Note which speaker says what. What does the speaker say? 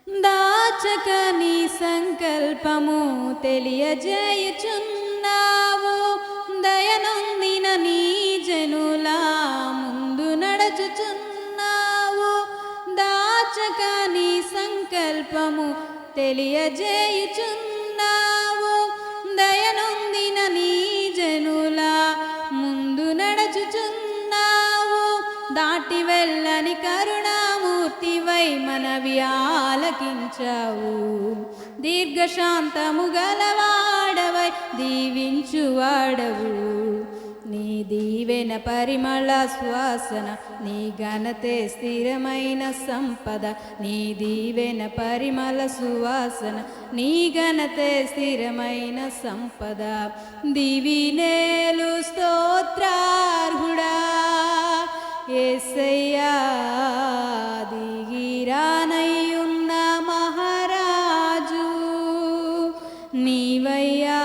Speaker 1: దాచక నీ సంకల్పము తెలియజేయుచున్నావు. దయనొందిన నీ జనుల ముందు నడచుచున్నావు. దాచక నీ సంకల్పము తెలియజేయుచున్నావు. దయనొందిన నీ జనుల ముందు నడచుచున్నావు. దాటి వెళ్ళని కరుణామూర్తివై మనవి ఆలకించావు. దీర్ఘశాంతము గలవాడవై దీవించువాడవు. నీ దీవెన పరిమళ శ్వాసన, నీ ఘనతే స్థిరమైన సంపద. నీ దీవెన పరిమళ సువాసన, నీ ఘనతే స్థిరమైన సంపద. దివినేలు స్తోత్రార్హుడా యేసయ్యా, దిగిరానయ్యున్న మహారాజు నీవయ్యా.